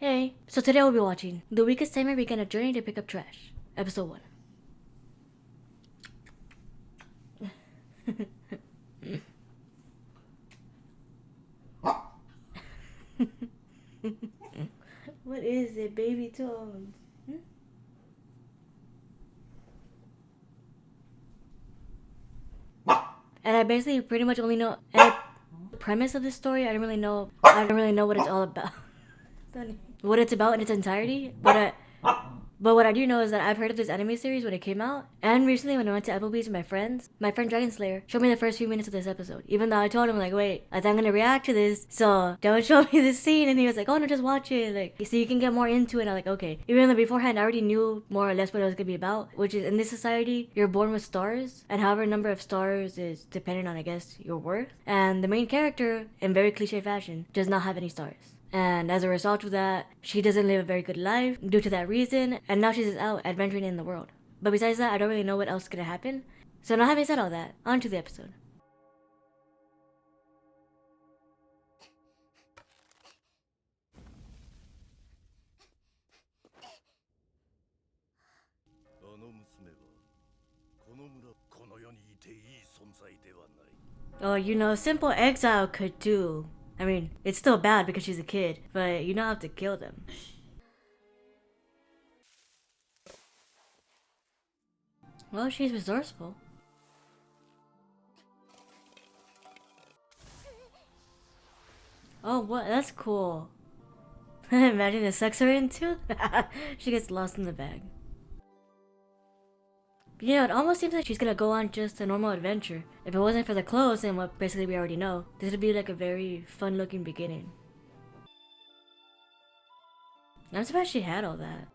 Hey, so today we'll be watching The Weakest Tamer Begin a Journey to Pick Up Trash, Episode 1. What is it, baby tones? And I basically pretty much only know the premise of this story. I don't really know what it's all about. What it's about in its entirety, but what I do know is that I've heard of this anime series when it came out, and recently when I went to Applebee's with my friend Dragon Slayer showed me the first few minutes of this episode. Even though I told him like, wait, I think I'm gonna react to this, so don't show me this scene. And he was like, oh no, just watch it, like so you can get more into it. And I'm like, okay. Even though beforehand I already knew more or less what it was gonna be about, which is in this society you're born with stars, and however number of stars is dependent on I guess your worth. And the main character, in very cliche fashion, does not have any stars. And as a result of that, she doesn't live a very good life due to that reason, and now she's out adventuring in the world. But besides that, I don't really know what else is gonna happen. So now having said all that, on to the episode. Oh, you know, simple exile could do. I mean, it's still bad because she's a kid, but you don't have to kill them. Well, she's resourceful. Oh, what? That's cool. Imagine it sucks her in too. She gets lost in the bag. You know, it almost seems like she's gonna go on just a normal adventure. If it wasn't for the clothes and what basically we already know, this would be like a very fun-looking beginning. I'm surprised she had all that.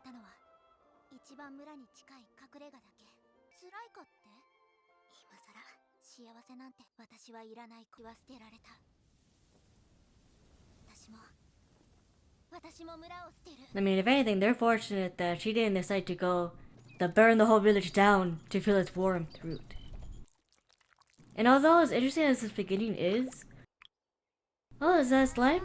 I mean, if anything, they're fortunate that she didn't decide to burn the whole village down to feel its warmth root. And although as interesting as this beginning is... Oh, is that slime?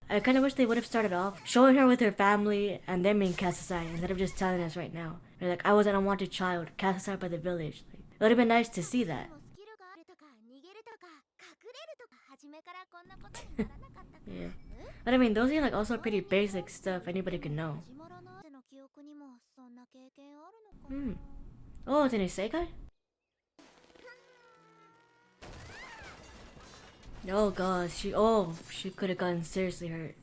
I kinda wish they would have started off showing her with her family and them being cast aside instead of just telling us right now. They're like, I was an unwanted child, cast aside by the village. Like, it would have been nice to see that. Yeah. But I mean, those are like also pretty basic stuff anybody could know. Oh, it's an isekai? Oh god, she could have gotten seriously hurt.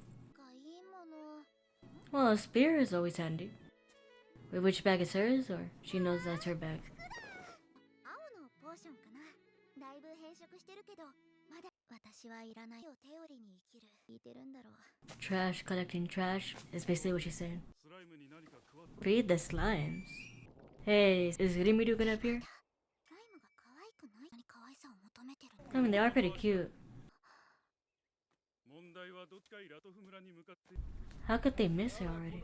Well, a spear is always handy. Wait, which bag is hers, or she knows that's her bag? Trash, collecting trash is basically what she's saying. Feed the slimes. Hey, is Rimuru gonna appear? I mean, they are pretty cute. How could they miss her already?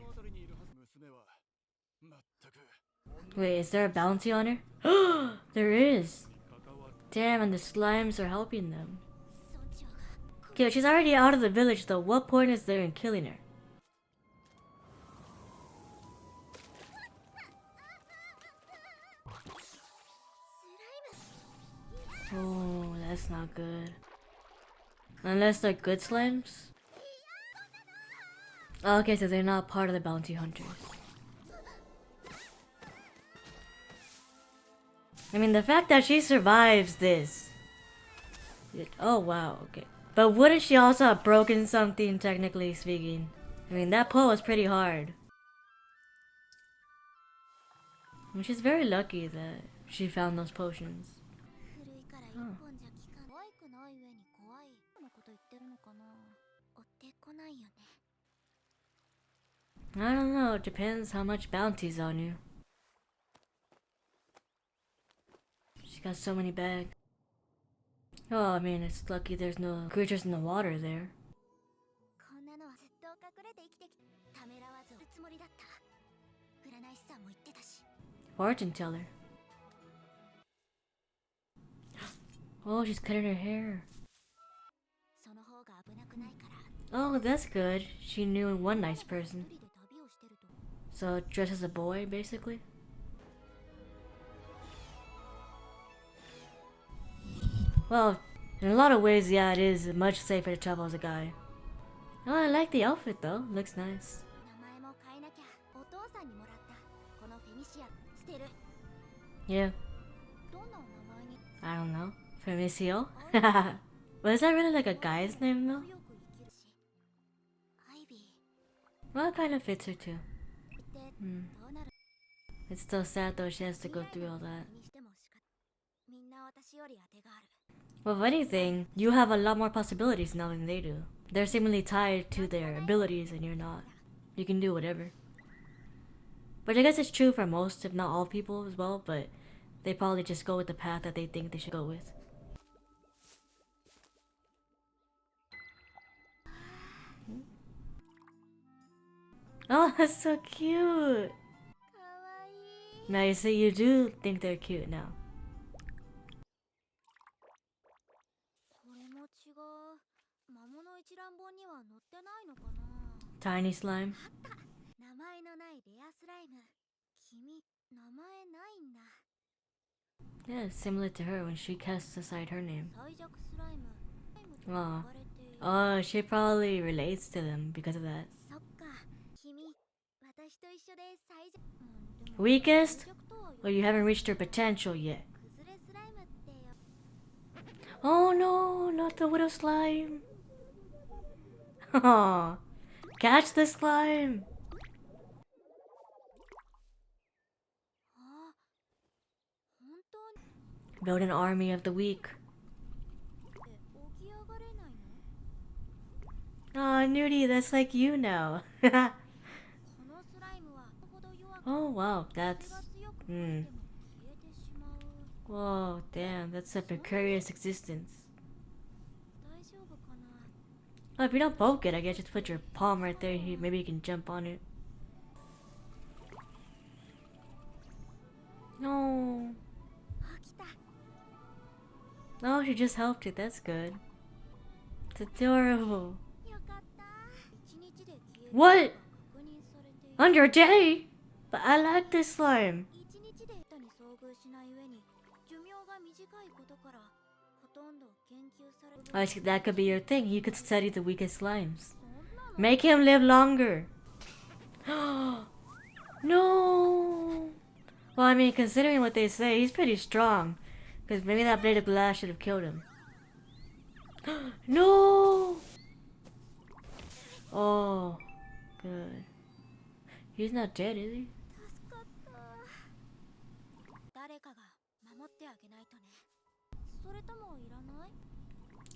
Wait, is there a bounty on her? There is! Damn, and the slimes are helping them. Okay, she's already out of the village though. What point is there in killing her? Oh, that's not good. Unless they're good slimes? Oh, okay, so they're not part of the bounty hunters. I mean, the fact that she survives this... Oh, wow, okay. But wouldn't she also have broken something, technically speaking? I mean, that pull was pretty hard. And she's very lucky that she found those potions. Oh. I don't know, it depends how much bounty's on you. She got so many bags. Oh, I mean, it's lucky there's no creatures in the water there. Fortune teller. Oh, she's cutting her hair. Oh, that's good. She knew one nice person. So, dress as a boy, basically? Well, in a lot of ways, yeah, it is much safer to travel as a guy. Oh, I like the outfit though. Looks nice. Yeah. I don't know. Femicio? But is that really like a guy's name though? Well, it kind of fits her too. Hmm. It's still sad though she has to go through all that. Well, if anything, you have a lot more possibilities now than they do. They're seemingly tied to their abilities and you're not. You can do whatever. Which I guess is true for most, if not all people as well, but they probably just go with the path that they think they should go with. Oh, that's so cute! Now you see, you do think they're cute now. Tiny slime. Yeah, similar to her when she casts aside her name. Oh. Oh, she probably relates to them because of that. Weakest? Well, you haven't reached her potential yet. Oh no, not the widow slime. Oh, catch the slime. Build an army of the weak. Oh, Nudie, that's like you now. Oh wow, that's... Whoa, damn, that's a precarious existence. Oh, if you don't poke it, I guess just put your palm right there. Maybe you can jump on it. No. Oh, she just helped it. That's good. It's adorable. What? Under a day? But I like this slime. I see, that could be your thing. You could study the weakest slimes. Make him live longer. No. Well, I mean, considering what they say, he's pretty strong. Because maybe that blade of glass should have killed him. No. Oh, good. He's not dead, is he?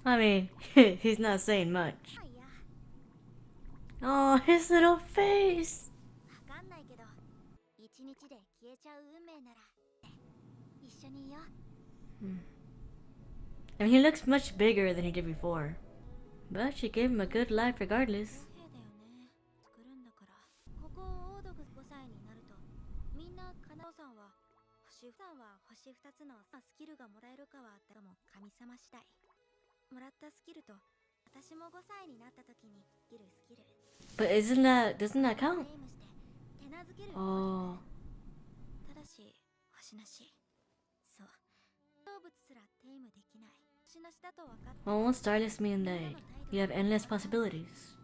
I mean, he's not saying much. Oh, his little face. I mean, he looks much bigger than he did before. But she gave him a good life regardless. But doesn't that count? Oh. Well, won't Starless mean that you have endless possibilities?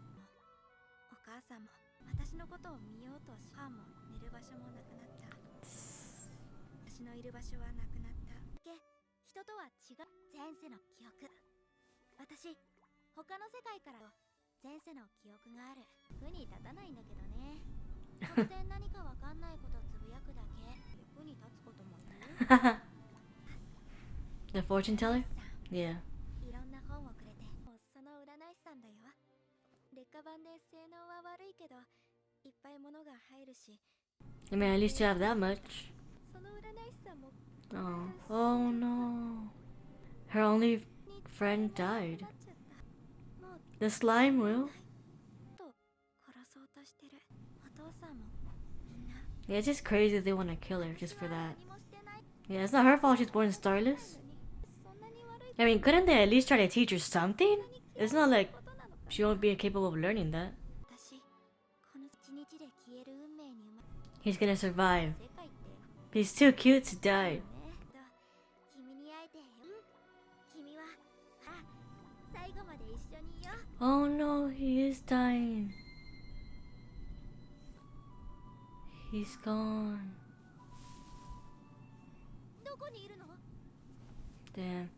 The fortune teller? Yeah. I mean, at least you have that much. Oh. Oh no. Her only friend died. The slime will. Yeah, it's just crazy they want to kill her just for that. Yeah, it's not her fault she's born starless. I mean, couldn't they at least try to teach her something? It's not like... She won't be capable of learning that. He's gonna survive. He's too cute to die. Oh no, he is dying. He's gone. Damn.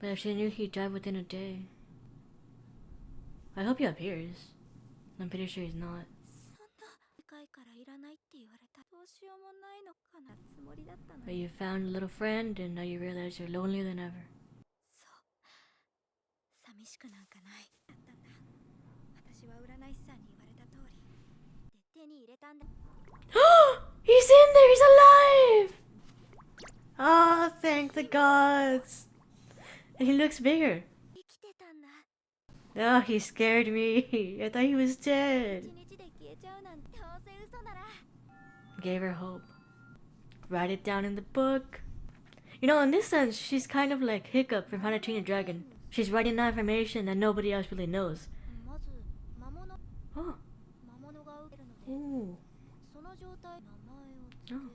But if she knew he'd die within a day. I hope he appears. I'm pretty sure he's not. But you found a little friend and now you realize you're lonelier than ever. He's in there! He's alive! Oh, thank the gods! And he looks bigger. Oh, he scared me. I thought he was dead. Gave her hope. Write it down in the book. You know, in this sense, she's kind of like Hiccup from How to Train Your Dragon. She's writing down information that nobody else really knows. Oh. Ooh. Oh.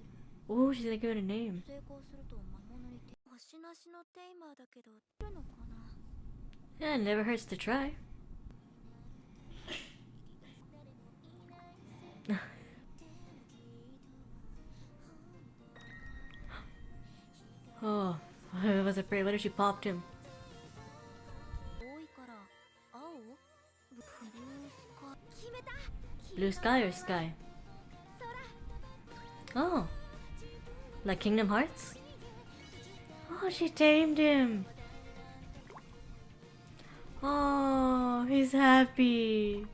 Oh, she's gonna give it a name. Yeah, it never hurts to try. Oh, I was afraid. What if she popped him? Blue sky or sky? Oh, like Kingdom Hearts? Oh, she tamed him. Oh, he's happy.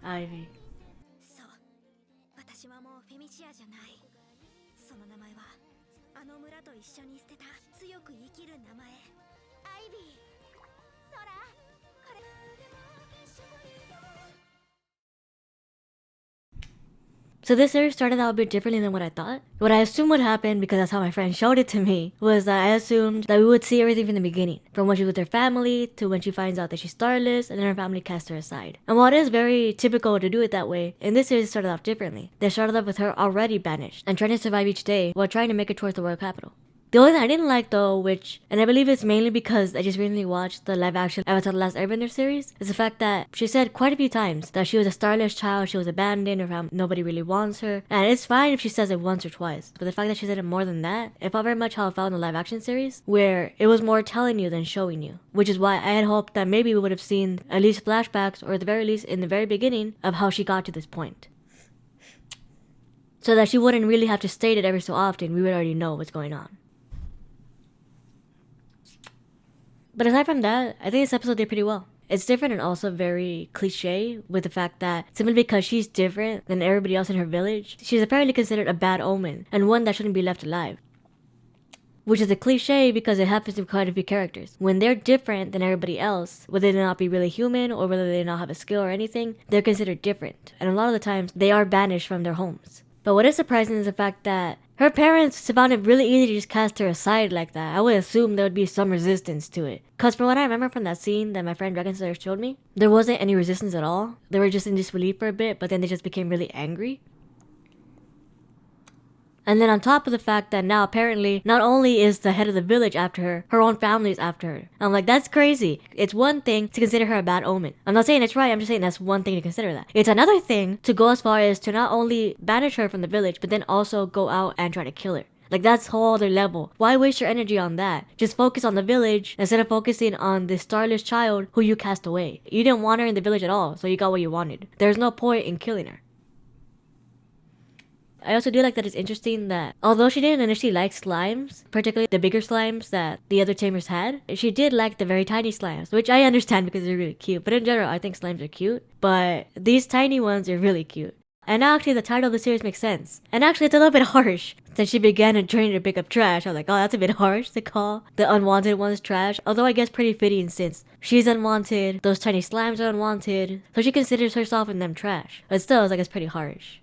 Ivy. So this series started out a bit differently than what I thought. What I assumed would happen, because that's how my friend showed it to me, was that I assumed that we would see everything from the beginning. From when she's with her family, to when she finds out that she's starless, and then her family casts her aside. And while it is very typical to do it that way, in this series it started off differently. They started off with her already banished, and trying to survive each day while trying to make it towards the royal capital. The only thing I didn't like though, and I believe it's mainly because I just recently watched the live action Avatar The Last Airbender series, is the fact that she said quite a few times that she was a starless child, she was abandoned, nobody really wants her. And it's fine if she says it once or twice, but the fact that she said it more than that, it felt very much how it felt in the live action series, where it was more telling you than showing you. Which is why I had hoped that maybe we would have seen at least flashbacks, or at the very least in the very beginning, of how she got to this point. So that she wouldn't really have to state it every so often, we would already know what's going on. But aside from that, I think this episode did pretty well. It's different and also very cliche, with the fact that simply because she's different than everybody else in her village, she's apparently considered a bad omen, and one that shouldn't be left alive. Which is a cliche because it happens to quite a few characters. When they're different than everybody else, whether they not be really human or whether they not have a skill or anything, they're considered different. And a lot of the times, they are banished from their homes. But what is surprising is the fact that her parents found it really easy to just cast her aside like that. I would assume there would be some resistance to it. Cause from what I remember from that scene that my friend Dragonslayer showed me, there wasn't any resistance at all. They were just in disbelief for a bit, but then they just became really angry. And then on top of the fact that now apparently not only is the head of the village after her, her own family is after her. I'm like, that's crazy. It's one thing to consider her a bad omen. I'm not saying it's right, I'm just saying that's one thing to consider that. It's another thing to go as far as to not only banish her from the village, but then also go out and try to kill her. Like, that's a whole other level. Why waste your energy on that? Just focus on the village instead of focusing on this starless child who you cast away. You didn't want her in the village at all, so you got what you wanted. There's no point in killing her. I also do like that it's interesting that although she didn't initially like slimes, particularly the bigger slimes that the other tamers had, she did like the very tiny slimes, which I understand because they're really cute. But in general, I think slimes are cute. But these tiny ones are really cute. And now actually the title of the series makes sense. And actually it's a little bit harsh. Since she began a journey to pick up trash, I was like, oh, that's a bit harsh to call the unwanted ones trash. Although I guess pretty fitting since she's unwanted, those tiny slimes are unwanted, so she considers herself and them trash. But still, it's like it's pretty harsh.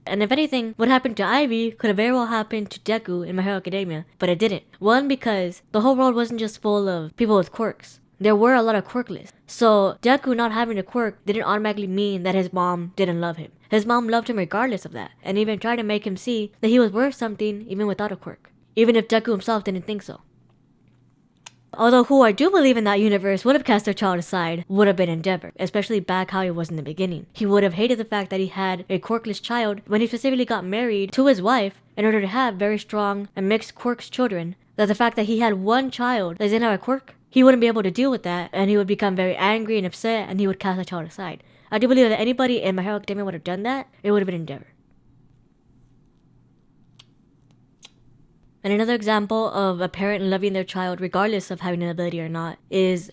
And if anything, what happened to Ivy could have very well happened to Deku in My Hero Academia, but it didn't. One, because the whole world wasn't just full of people with quirks. There were a lot of quirkless. So Deku not having a quirk didn't automatically mean that his mom didn't love him. His mom loved him regardless of that, and even tried to make him see that he was worth something even without a quirk. Even if Deku himself didn't think so. Although who I do believe in that universe would have cast their child aside would have been Endeavor, especially back how he was in the beginning. He would have hated the fact that he had a quirkless child when he specifically got married to his wife in order to have very strong and mixed quirks children. That the fact that he had one child that didn't have a quirk, he wouldn't be able to deal with that, and he would become very angry and upset, and he would cast the child aside. I do believe that anybody in My Hero Academia would have done that, it would have been Endeavor. And another example of a parent loving their child regardless of having an ability or not is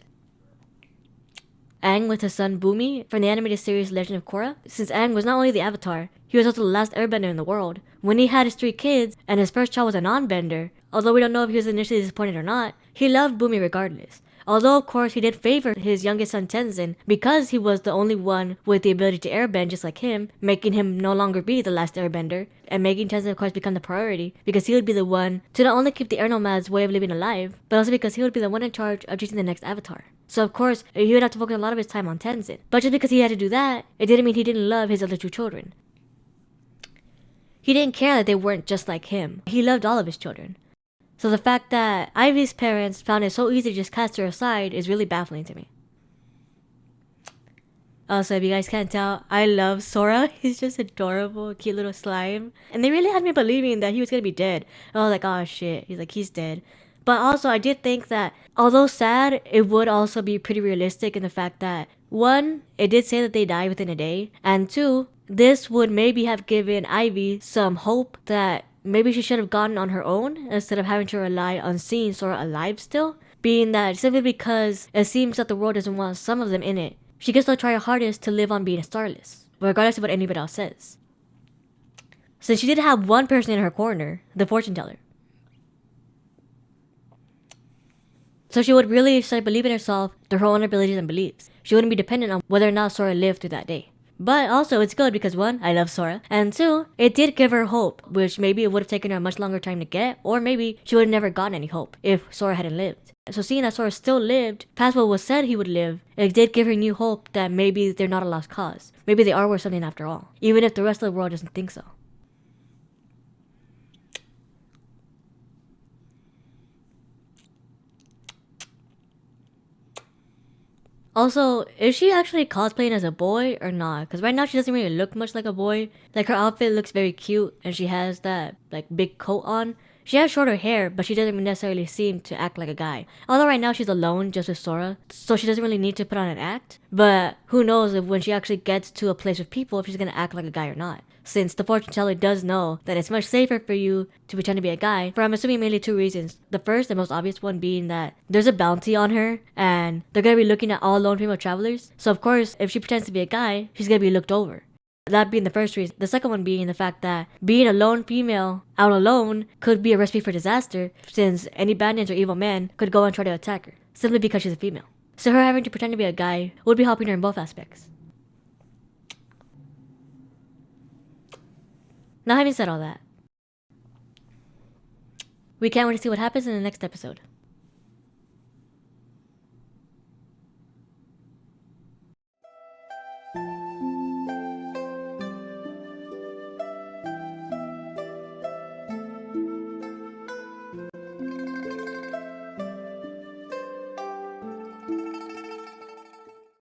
Aang with his son Bumi from the animated series Legend of Korra. Since Aang was not only the Avatar, he was also the last airbender in the world. When he had his 3 kids and his first child was a non-bender, although we don't know if he was initially disappointed or not, he loved Bumi regardless. Although of course he did favor his youngest son Tenzin because he was the only one with the ability to airbend just like him, making him no longer be the last airbender, and making Tenzin of course become the priority because he would be the one to not only keep the air nomad's way of living alive, but also because he would be the one in charge of choosing the next avatar. So of course, he would have to focus a lot of his time on Tenzin. But just because he had to do that, it didn't mean he didn't love his other 2 children. He didn't care that they weren't just like him. He loved all of his children. So the fact that Ivy's parents found it so easy to just cast her aside is really baffling to me. Also, if you guys can't tell, I love Sora. He's just adorable, cute little slime. And they really had me believing that he was gonna be dead. And I was like, oh shit, he's dead. But also, I did think that, although sad, it would also be pretty realistic in the fact that, 1, it did say that they died within a day, and 2, this would maybe have given Ivy some hope that maybe she should have gotten on her own instead of having to rely on seeing Sora alive still, being that simply because it seems that the world doesn't want some of them in it, she can still try her hardest to live on being starless, regardless of what anybody else says. Since she did have one person in her corner, the fortune teller. So she would really start believing in herself through her own abilities and beliefs. She wouldn't be dependent on whether or not Sora lived through that day. But also, it's good because 1, I love Sora, and 2, it did give her hope, which maybe it would have taken her a much longer time to get, or maybe she would have never gotten any hope if Sora hadn't lived. So seeing that Sora still lived, past what was said he would live, it did give her new hope that maybe they're not a lost cause. Maybe they are worth something after all, even if the rest of the world doesn't think so. Also, is she actually cosplaying as a boy or not? Because right now she doesn't really look much like a boy. Like her outfit looks very cute and she has that like big coat on. She has shorter hair, but she doesn't necessarily seem to act like a guy. Although right now she's alone just with Sora, so she doesn't really need to put on an act. But who knows if when she actually gets to a place with people if she's gonna act like a guy or not. Since the fortune teller does know that it's much safer for you to pretend to be a guy, for I'm assuming mainly 2 reasons. The first, the most obvious one being that there's a bounty on her, and they're gonna be looking at all lone female travelers. So of course, if she pretends to be a guy, she's gonna be looked over. That being the first reason. The second one being the fact that being a lone female out alone could be a recipe for disaster, since any bandits or evil men could go and try to attack her, simply because she's a female. So her having to pretend to be a guy would be helping her in both aspects. Now having said all that, we can't wait to see what happens in the next episode.